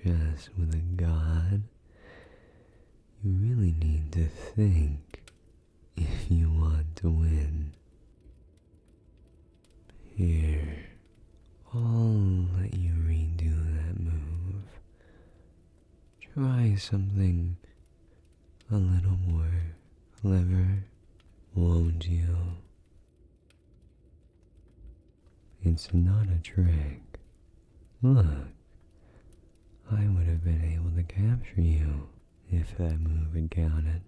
chess with a god, you really need to think if you want to win. Here, I'll let you redo that move. Try something a little more clever, won't you? It's not a trick. Look, I would have been able to capture you if that move had counted.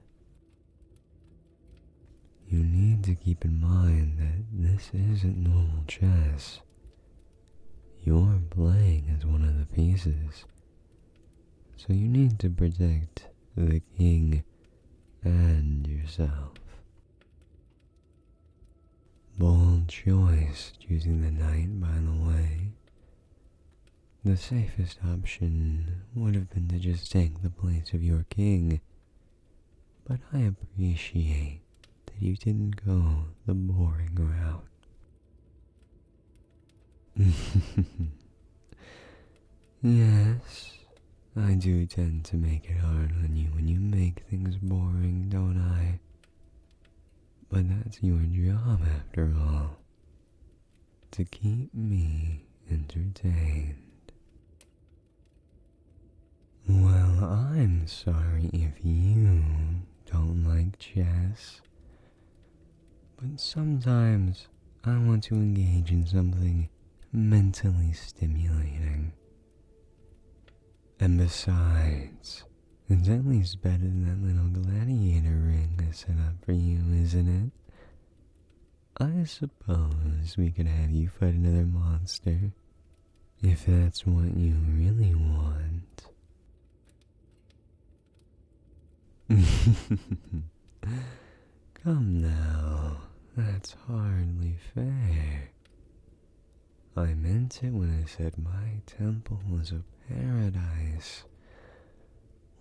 You need to keep in mind that this isn't normal chess. You're playing as one of the pieces, so you need to protect the king and yourself. Bold choice choosing the knight, by the way. The safest option would have been to just take the place of your king, but I appreciate that you didn't go the boring route. Yes, I do tend to make it hard on you when you make things boring, don't I? But that's your job after all, to keep me entertained. Well, I'm sorry if you don't like chess, but sometimes I want to engage in something mentally stimulating. And besides, it's at least better than that little gladiator ring I set up for you, isn't it? I suppose we could have you fight another monster, if that's what you really want. Come now, that's hardly fair. I meant it when I said my temple was a paradise.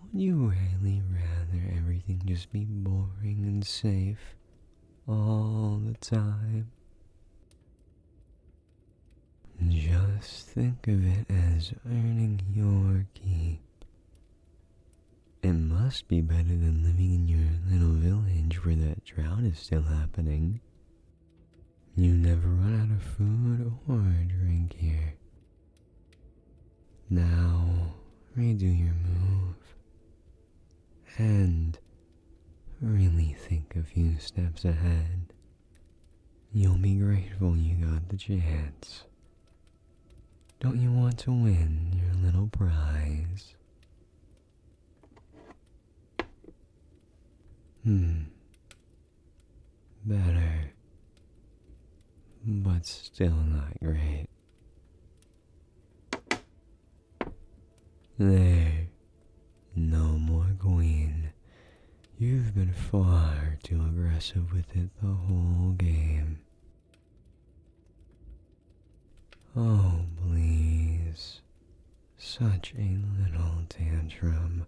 Would you really rather everything just be boring and safe all the time? Just think of it as earning your keep. It must be better than living in your little village where that drought is still happening. You never run out of food or drink here. Now, redo your move. And really think a few steps ahead. You'll be grateful you got the chance. Don't you want to win your little prize? Better, but still not great. There, no more queen. You've been far too aggressive with it the whole game. Oh, please. Such a little tantrum.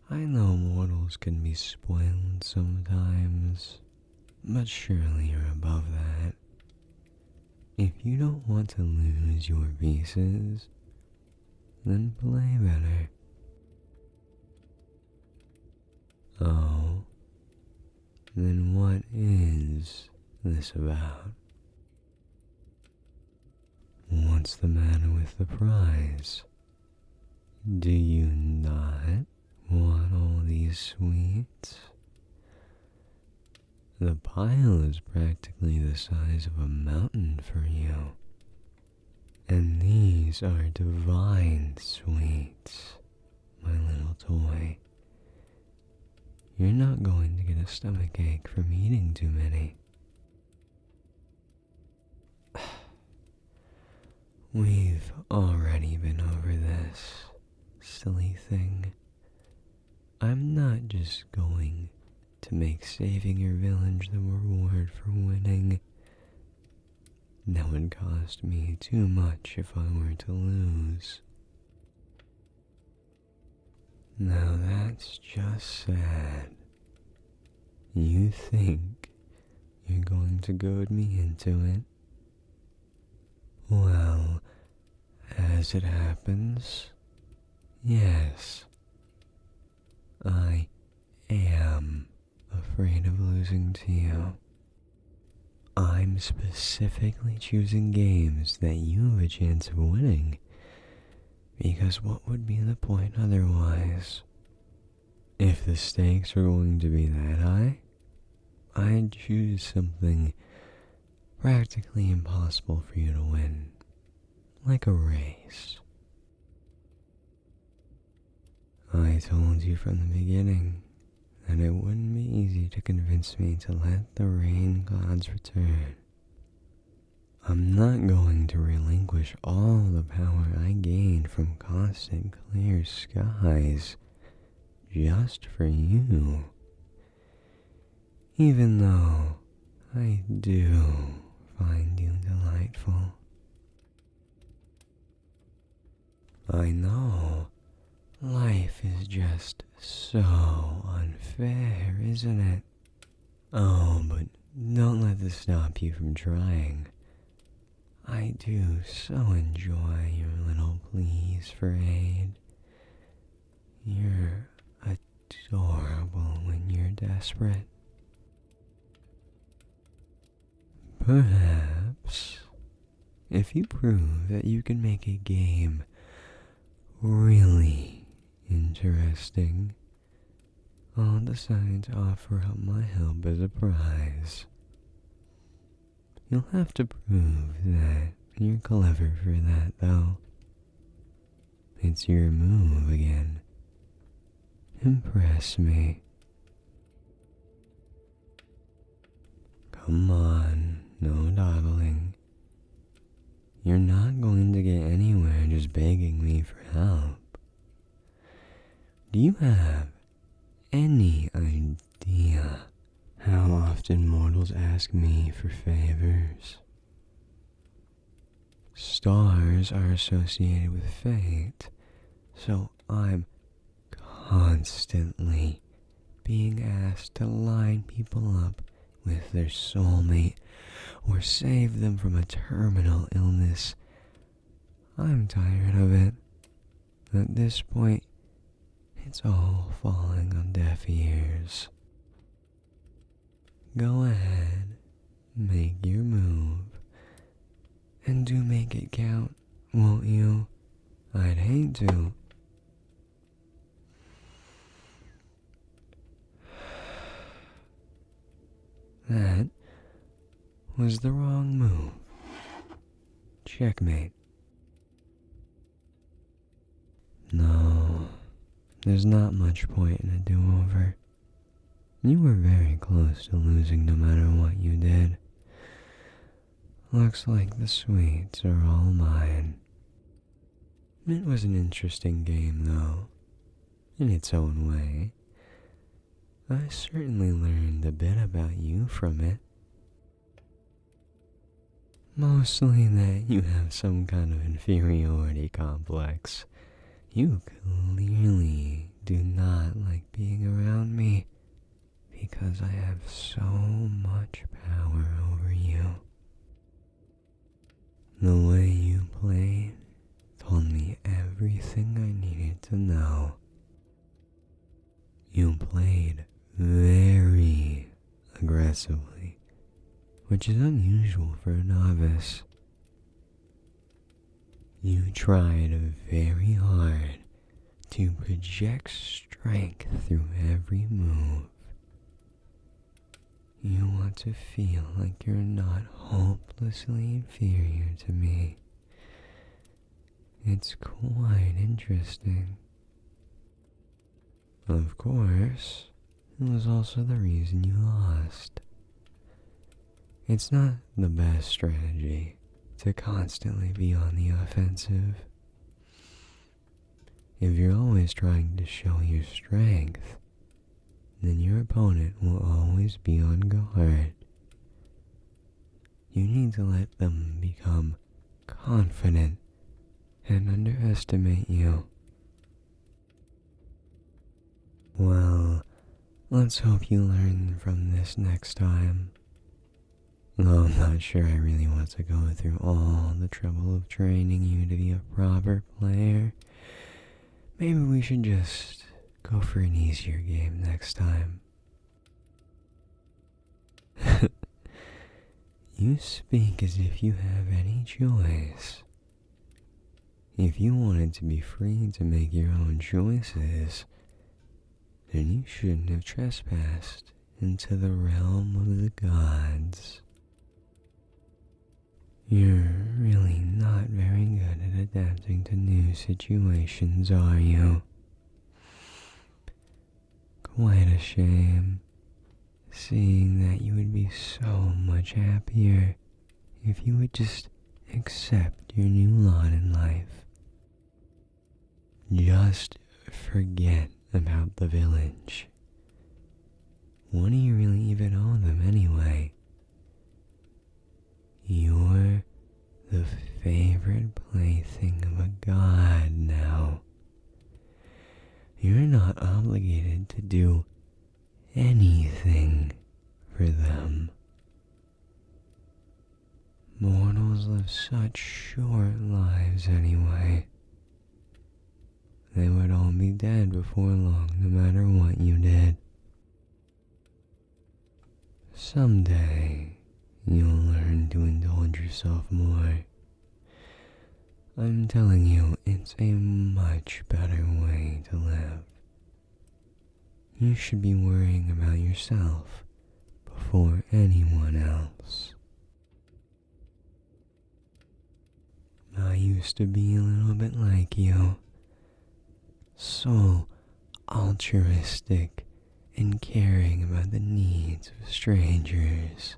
I know mortals can be spoiled sometimes, but surely you're above that. If you don't want to lose your pieces, then play better. Oh, then what is this about? What's the matter with the prize? Do you not want all these sweets? The pile is practically the size of a mountain for you. And these are divine sweets, my little toy. You're not going to get a stomachache from eating too many. We've already been over this, silly thing. I'm not just going to make saving your village the reward for winning. That would cost me too much if I were to lose. Now that's just sad. You think you're going to goad me into it? Well, as it happens, Yes, I am afraid of losing to you. I'm specifically choosing games that you have a chance of winning, because what would be the point otherwise? If the stakes are going to be that high, I'd choose something practically impossible for you to win, like a race. I told you from the beginning that it wouldn't be easy to convince me to let the rain gods return. I'm not going to relinquish all the power I gained from constant clear skies just for you. Even though I do find you delightful. I know life is just so unfair, isn't it? Oh, but don't let this stop you from trying. I do so enjoy your little pleas for aid. You're adorable when you're desperate. Perhaps, if you prove that you can make a game really interesting, I'll decide to offer up my help as a prize. You'll have to prove that you're clever for that, though. It's your move again. Impress me. Come on, no dawdling. You're not going to get anywhere just begging me for help. Do you have any idea how often mortals ask me for favors? Stars are associated with fate, so I'm constantly being asked to line people up with their soulmate or save them from a terminal illness. I'm tired of it. At this point, it's all falling on deaf ears. Go ahead, make your move, and do make it count, won't you? I'd hate to. That was the wrong move. Checkmate. No, there's not much point in a do-over. You were very close to losing no matter what you did. Looks like the sweets are all mine. It was an interesting game, though, in its own way. I certainly learned a bit about you from it. Mostly that you have some kind of inferiority complex. You clearly do not like being around me because I have so much power over you. The way you played told me everything I needed to know. You played very aggressively, which is unusual for a novice. You tried very hard to project strength through every move. You want to feel like you're not hopelessly inferior to me. It's quite interesting. Of course, it was also the reason you lost. It's not the best strategy to constantly be on the offensive. If you're always trying to show your strength, then your opponent will always be on guard. You need to let them become confident and underestimate you. Well, let's hope you learn from this next time. Though I'm not sure I really want to go through all the trouble of training you to be a proper player. maybe we should just go for an easier game next time. You speak as if you have any choice. If you wanted to be free to make your own choices, then you shouldn't have trespassed into the realm of the gods. You're really not very good at adapting to new situations, are you? Quite a shame, seeing that you would be so much happier if you would just accept your new lot in life. Just forget about the village. What do you really even owe them anyway? You're the favorite plaything of a god now. You're not obligated to do anything for them. Mortals live such short lives anyway. They would all be dead before long, no matter what you did. Someday, you'll learn to indulge yourself more. I'm telling you, it's a much better way to live. You should be worrying about yourself before anyone else. I used to be a little bit like you. So altruistic and caring about the needs of strangers.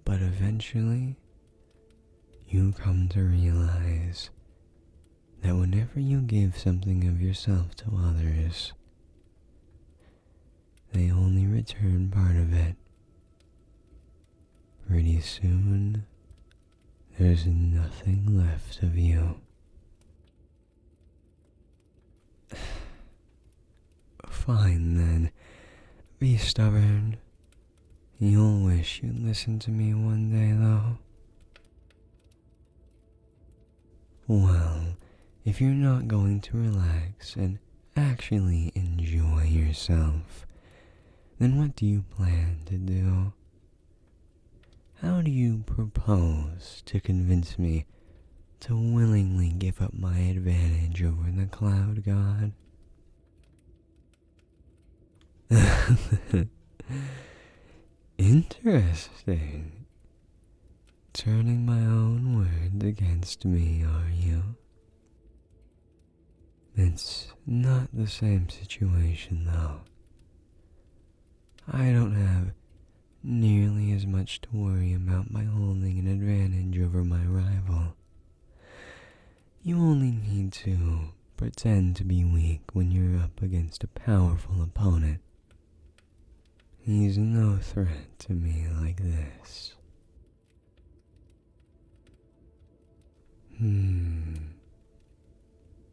But eventually, you come to realize that whenever you give something of yourself to others, they only return part of it. Pretty soon, there's nothing left of you. Fine then, be stubborn. You'll wish you'd listen to me one day though. Well, if you're not going to relax and actually enjoy yourself, then what do you plan to do? How do you propose to convince me to willingly give up my advantage over the cloud god? Interesting. Turning my own words against me, are you? It's not the same situation, though. I don't have nearly as much to worry about by holding an advantage over my rival. You only need to pretend to be weak when you're up against a powerful opponent. He's no threat to me like this.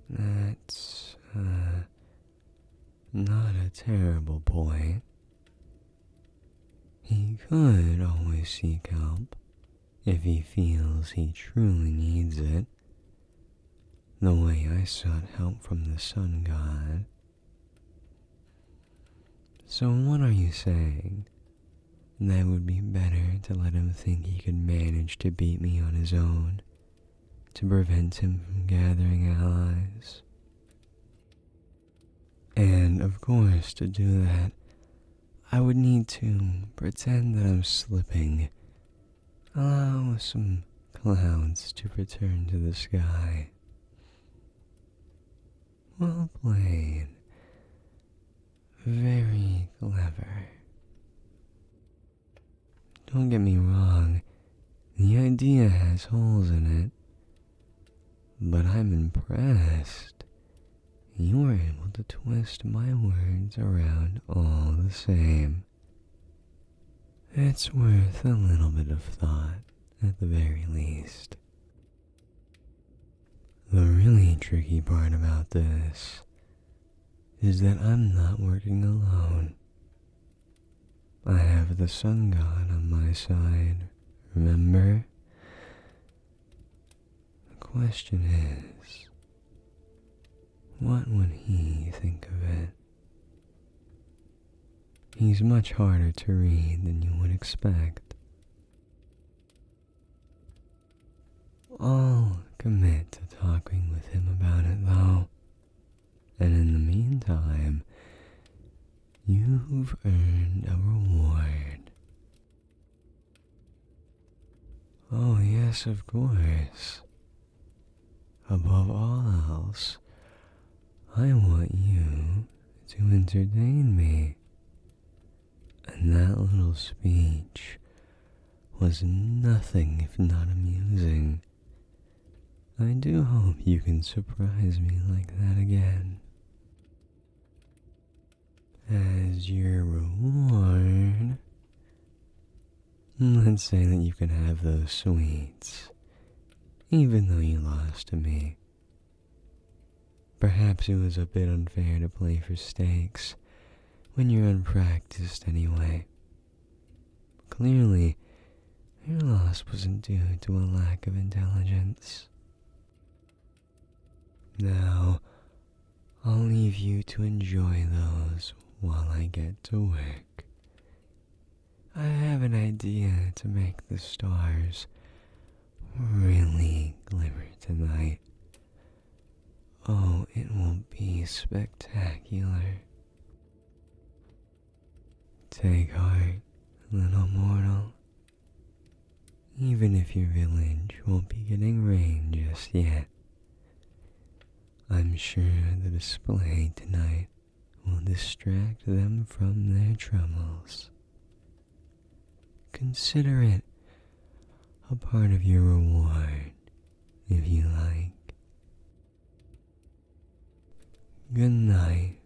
That's, not a terrible point. He could always seek help if he feels he truly needs it, the way I sought help from the sun god. So what are you saying? That would be better to let him think he could manage to beat me on his own, to prevent him from gathering allies? And of course, to do that, I would need to pretend that I'm slipping, allow some clouds to return to the sky. Well played. Very clever. Don't get me wrong, the idea has holes in it, but I'm impressed. You were able to twist my words around all the same. It's worth a little bit of thought, at the very least. The really tricky part about this is that I'm not working alone. I have the sun god on my side, remember? The question is, What would he think of it? He's much harder to read than you would expect. I'll commit to talking with him about it though, and in the meantime, you've earned a reward. Oh yes, of course. Above all else, I want you to entertain me. And that little speech was nothing if not amusing. I do hope you can surprise me like that again. As your reward, let's say that you can have those sweets, even though you lost to me. Perhaps it was a bit unfair to play for stakes when you're unpracticed anyway. Clearly, your loss wasn't due to a lack of intelligence. Now, I'll leave you to enjoy those while I get to work. I have an idea to make the stars really glimmer tonight. Oh, it will be spectacular. Take heart, little mortal. Even if your village won't be getting rain just yet, I'm sure the display tonight will distract them from their troubles. Consider it a part of your reward, if you like. Good night,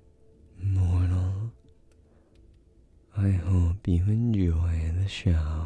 mortal. I hope you enjoy the show.